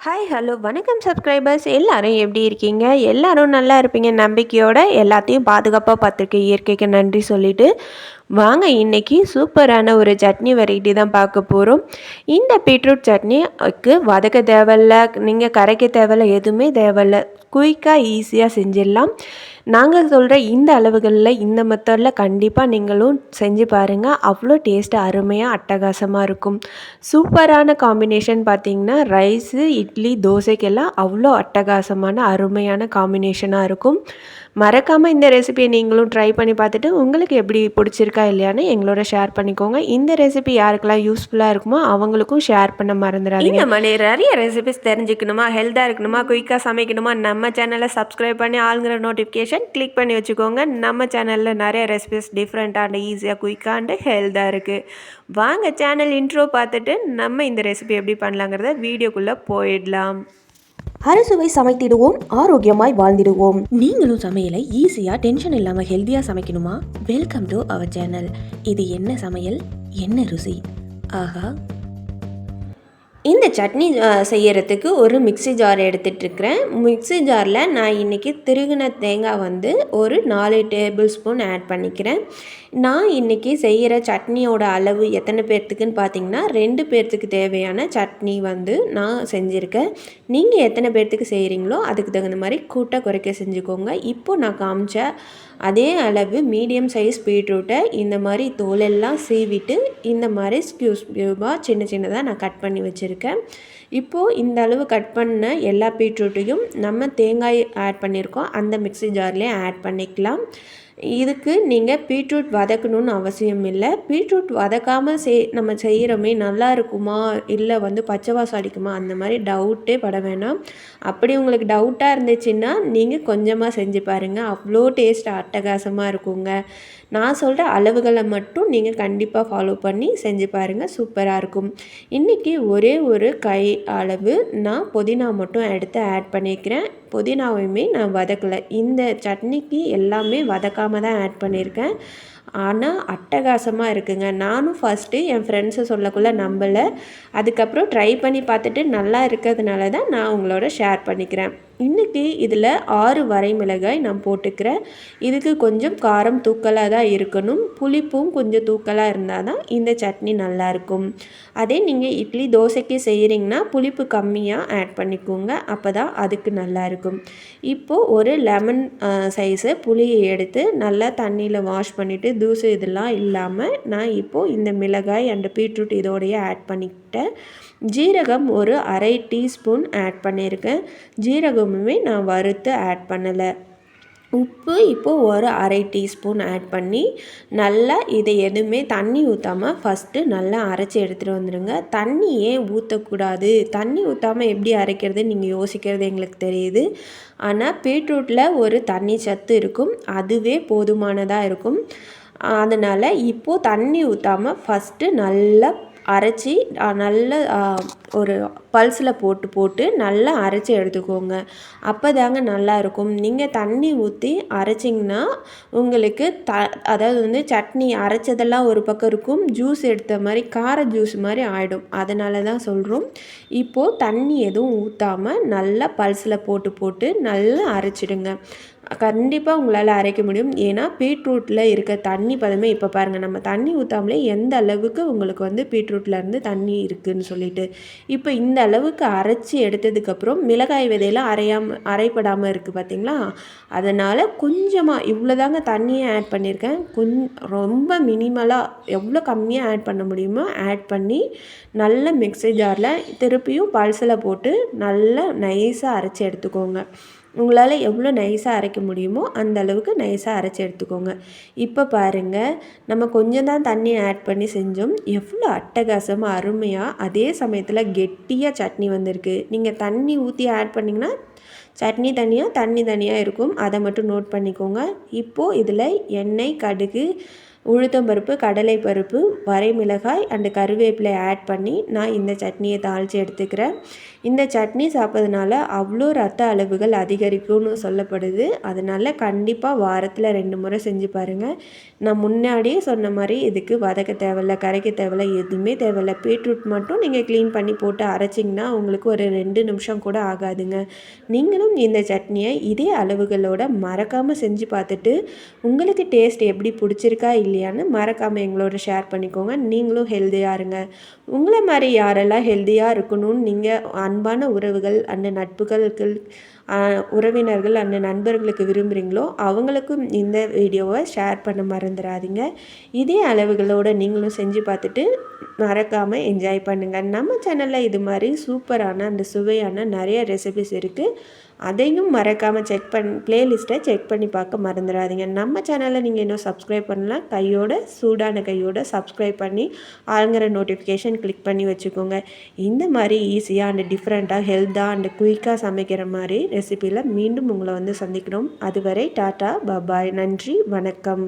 Hi hello வணக்கம் subscribers எல்லாரும் எப்படி இருக்கீங்க? எல்லாரும் நல்லா இருப்பீங்க நம்பிக்கையோட எல்லாத்தையும் பாதுகாப்பாக பார்த்துருக்க இயற்கைக்கு நன்றி சொல்லிட்டு வாங்க இன்னைக்கு சூப்பரான ஒரு சட்னி வெரைட்டி தான் பார்க்க போகிறோம். இந்த பீட்ரூட் சட்னிக்கு வதக்க தேவையில்ல, நீங்கள் கரைக்க தேவையில்ல, எதுவுமே தேவையில்ல. குயிக்காக ஈஸியாக செஞ்சிடலாம். நாங்கள் சொல்கிற இந்த அளவுகளில் இந்த மெத்தடில் கண்டிப்பாக நீங்களும் செஞ்சு பாருங்கள். அவ்வளோ டேஸ்ட்டு அருமையாக அட்டகாசமாக இருக்கும். சூப்பரான காம்பினேஷன் பார்த்திங்கன்னா ரைஸு இட்லி தோசைக்கெல்லாம் அவ்வளோ அட்டகாசமான அருமையான காம்பினேஷனாக இருக்கும். மறக்காமல் இந்த ரெசிபியை நீங்களும் ட்ரை பண்ணி பார்த்துட்டு உங்களுக்கு எப்படி பிடிச்சிருக்கா இல்லையான்னு எங்களோட ஷேர் பண்ணிக்கோங்க. இந்த ரெசிபி யாருக்கெல்லாம் யூஸ்ஃபுல்லாக இருக்குமோ அவங்களுக்கும் ஷேர் பண்ண மறந்துடாதீங்க. இந்த மாதிரி நிறைய ரெசிபிஸ் தெரிஞ்சுக்கணுமா, ஹெல்த்தாக இருக்கணுமா, குயிக்காக சமைக்கணுமா, நம்ம சேனலை சப்ஸ்கிரைப் பண்ணி ஆளுங்கிற நோட்டிஃபிகேஷன் கிளிக் பண்ணி வச்சுக்கோங்க. நம்ம சேனலில் நிறைய ரெசிபிஸ் டிஃப்ரெண்ட்டாக ஈஸியாக குயிக்காக ஹெல்த்தாக இருக்குது. வாங்க சேனல் இன்ட்ரோ பார்த்துட்டு நம்ம இந்த ரெசிபி எப்படி பண்ணலாங்கிறத வீடியோக்குள்ளே போயிடலாம். அறுசுவை சமைத்திடுவோம், ஆரோக்கியமாய் வாழ்ந்திடுவோம். நீங்களும் சமையலை ஈஸியாக டென்ஷன் இல்லாமல் ஹெல்த்தியாக சமைக்கணுமா? Welcome to our channel. இது என்ன சமையல், என்ன ருசி, ஆஹா! இந்த சட்னி செய்யறதுக்கு ஒரு மிக்ஸி ஜார் எடுத்துகிட்ருக்கிறேன். மிக்ஸி ஜாரில் நான் இன்றைக்கி திருகின தேங்காய் வந்து ஒரு 4 டேபிள் ஸ்பூன் ஆட் பண்ணிக்கிறேன். நான் இன்றைக்கி செய்கிற சட்னியோட அளவு எத்தனை பேர்த்துக்குன்னு பார்த்தீங்கன்னா 2 பேர்த்துக்கு தேவையான சட்னி வந்து நான் செஞ்சுருக்கேன். நீங்கள் எத்தனை பேர்த்துக்கு செய்கிறீங்களோ அதுக்கு தகுந்த மாதிரி கூட்ட குறைக்க செஞ்சுக்கோங்க. இப்போது நான் காமிச்ச அதே அளவு மீடியம் சைஸ் பீட்ரூட்டை இந்த மாதிரி தோலெல்லாம் சீவிட்டு இந்த மாதிரி க்யூபாக சின்ன சின்னதாக நான் கட் பண்ணி வச்சுருக்கேன். இப்போது இந்த அளவு கட் பண்ண எல்லா பீட்ரூட்டையும் நம்ம தேங்காய் ஆட் பண்ணியிருக்கோம் அந்த மிக்ஸி ஜார்லேயே ஆட் பண்ணிக்கலாம். இதுக்கு நீங்கள் பீட்ரூட் வதக்கணும்னு அவசியம் இல்லை. பீட்ரூட் வதக்காமல் நம்ம செய்கிறோமே நல்லா இருக்குமா இல்லை வந்து பச்சை வாசம் அடிக்குமா அந்த மாதிரி டவுட்டே பட வேணாம். அப்படி உங்களுக்கு டவுட்டாக இருந்துச்சுன்னா நீங்கள் கொஞ்சமாக செஞ்சு பாருங்கள். அவ்வளோ டேஸ்ட் அட்டகாசமாக இருக்குங்க. நான் சொல்கிற அளவுகளை மட்டும் நீங்கள் கண்டிப்பாக ஃபாலோ பண்ணி செஞ்சு பாருங்கள், சூப்பராக இருக்கும். இன்றைக்கி ஒரே ஒரு கை அளவு நான் புதினா மட்டும் எடுத்து ஆட் பண்ணியிருக்கிறேன். புதினாவையுமே நான் வதக்கலை. இந்த சட்னிக்கு எல்லாமே வதக்காமல் தான் ஆட் பண்ணியிருக்கேன். ஆனால் அட்டகாசமாக இருக்குங்க. நானும் ஃபஸ்ட்டு என் ஃப்ரெண்ட்ஸை சொல்லக்குள்ளே நம்பலை. அதுக்கப்புறம் ட்ரை பண்ணி பார்த்துட்டு நல்லா இருக்கிறதுனால தான் நான் உங்களோட ஷேர் பண்ணிக்கிறேன். இன்றைக்கி இதில் 6 வரைமிளகாய் நான் போட்டுக்கிறேன். இதுக்கு கொஞ்சம் காரம் தூக்கலாக தான் இருக்கணும். புளிப்பும் கொஞ்சம் தூக்கலாக இருந்தால் தான் இந்த சட்னி நல்லாயிருக்கும். அதே நீங்கள் இட்லி தோசைக்கு செய்கிறீங்கன்னா புளிப்பு கம்மியாக ஆட் பண்ணிக்கோங்க. அப்போ தான் அதுக்கு நல்லாயிருக்கும். இப்போது ஒரு லெமன் சைஸு புளியை எடுத்து நல்லா தண்ணியில் வாஷ் பண்ணிவிட்டு தூசு இதெல்லாம் இல்லாமல் நான் இப்போது இந்த மிளகாய் அண்ட் பீட்ரூட் இதோடையே ஆட் பண்ணிக்கிட்டேன். ஜீரகம் ஒரு 1/2 டீஸ்பூன் ஆட் பண்ணியிருக்கேன். ஜீரகமுமே நான் வறுத்து ஆட் பண்ணலை. உப்பு இப்போது ஒரு 1/2 டீஸ்பூன் ஆட் பண்ணி நல்லா இதை எதுவுமே தண்ணி ஊற்றாமல் ஃபஸ்ட்டு நல்லா அரைச்சி எடுத்துகிட்டு வந்துடுங்க. தண்ணி ஏன் ஊற்றக்கூடாது, தண்ணி ஊற்றாமல் எப்படி அரைக்கிறது நீங்கள் யோசிக்கிறது எங்களுக்கு தெரியுது. ஆனால் பீட்ரூட்டில் ஒரு தண்ணி சத்து இருக்கும், அதுவே போதுமானதாக இருக்கும். அதனால் இப்போது தண்ணி ஊற்றாமல் ஃபஸ்ட்டு நல்லா அரைச்சி நல்ல ஒரு பல்ஸில் போட்டு நல்லா அரைச்சி எடுத்துக்கோங்க. அப்போ தாங்க நல்லாயிருக்கும். நீங்கள் தண்ணி ஊற்றி அரைச்சிங்கன்னா உங்களுக்கு அதாவது வந்து சட்னி அரைச்சதெல்லாம் ஒரு பக்கம் இருக்கும், ஜூஸ் எடுத்த மாதிரி கார ஜூஸ் மாதிரி ஆகிடும். அதனால தான் சொல்கிறோம். இப்போது தண்ணி எதுவும் ஊற்றாமல் நல்லா பல்ஸில் போட்டு நல்லா அரைச்சிடுங்க. கண்டிப்பாக உங்களால் அரைக்க முடியும். ஏன்னா பீட்ரூட்டில் இருக்க தண்ணி பதமே இப்போ பாருங்கள், நம்ம தண்ணி ஊற்றாமலே எந்த அளவுக்கு உங்களுக்கு வந்து பீட்ரூட்லேருந்து தண்ணி இருக்குதுன்னு சொல்லிட்டு. இப்போ இந்த அளவுக்கு அரைச்சி எடுத்ததுக்கப்புறம் மிளகாய் விதையெல்லாம் அரைப்படாமல் இருக்குது பார்த்திங்களா? அதனால் கொஞ்சமாக இவ்வளோதாங்க தண்ணியை ஆட் பண்ணியிருக்கேன். ரொம்ப மினிமலாக எவ்வளோ கம்மியாக ஆட் பண்ண முடியுமோ ஆட் பண்ணி நல்ல மிக்ஸி ஜாரில் திருப்பியும் பல்ஸில் போட்டு நல்லா நைஸாக அரைச்சி எடுத்துக்கோங்க. உங்களால் எவ்வளோ நைஸாக அரைக்க முடியுமோ அந்த அளவுக்கு நைஸாக அரைச்சி எடுத்துக்கோங்க. இப்போ பாருங்கள், நம்ம கொஞ்சம் தான் தண்ணி ஆட் பண்ணி செஞ்சோம். எவ்வளோ அட்டகாசமாக அருமையாக அதே சமயத்தில் கெட்டியாக சட்னி வந்திருக்கு. நீங்கள் தண்ணி ஊற்றி ஆட் பண்ணிங்கன்னா சட்னி தனியாக தண்ணி தனியாக இருக்கும். அதை மட்டும் நோட் பண்ணிக்கோங்க. இப்போது இதில் எண்ணெய், கடுகு, உளுத்தம்பருப்பு, கடலைப்பருப்பு, வரைமிளகாய் அண்டு கருவேப்பிலை ஆட் பண்ணி நான் இந்த சட்னியை தாளித்து எடுத்துக்கிறேன். இந்த சட்னி சாப்பிட்றதுனால அவ்வளோ ரத்த அளவுகள் அதிகரிக்கும்னு சொல்லப்படுது. அதனால் கண்டிப்பாக வாரத்தில் 2 முறை செஞ்சு பாருங்கள். நான் முன்னாடியே சொன்ன மாதிரி இதுக்கு வதக்க தேவையில்ல, கரைக்க தேவையில்ல, எதுவுமே தேவையில்ல. பீட்ரூட் மட்டும் நீங்கள் க்ளீன் பண்ணி போட்டு அரைச்சிங்கன்னா உங்களுக்கு ஒரு 2 நிமிஷம் கூட ஆகாதுங்க. நீங்களும் இந்த சட்னியை இதே அளவுகளோட மறக்காமல் செஞ்சு பார்த்துட்டு உங்களுக்கு டேஸ்ட் எப்படி பிடிச்சிருக்கா இல்லையான்னு மறக்காமல் எங்களோட ஷேர் பண்ணிக்கோங்க. நீங்களும் ஹெல்த்தியாக இருங்க. உங்களை மாதிரி யாரெல்லாம் ஹெல்த்தியாக இருக்கணும்னு நீங்கள் அன்பான உறவுகள் அண்ட் நட்புகளுக்கு உறவினர்கள் அண்ட் நண்பர்களுக்கு விரும்புகிறீங்களோ அவங்களுக்கும் இந்த வீடியோவை ஷேர் பண்ண மறந்துடாதீங்க. இதே அளவுகளோடு நீங்களும் செஞ்சு பார்த்துட்டு மறக்காமல் என்ஜாய் பண்ணுங்கள். நம்ம சேனலில் இது மாதிரி சூப்பரான அந்த சுவையான நிறைய ரெசிபிஸ் இருக்குது. அதையும் மறக்காமல் ப்ளேலிஸ்ட்டை செக் பண்ணி பார்க்க மறந்துடாதீங்க. நம்ம சேனலை நீங்கள் இன்னும் சப்ஸ்கிரைப் பண்ணலாம், சூடான கையோட சப்ஸ்கிரைப் பண்ணி ஆளுங்கிற நோட்டிஃபிகேஷன் கிளிக் பண்ணி வச்சுக்கோங்க. இந்த மாதிரி ஈஸியாக அண்ட் டிஃப்ரெண்ட்டாக ஹெல்த்தாக அண்ட் குயிக்காக சமைக்கிற மாதிரி ரெசிபியில் மீண்டும் உங்களை வந்து சந்திக்கிறோம். அதுவரை டாட்டா பபாய், நன்றி, வணக்கம்.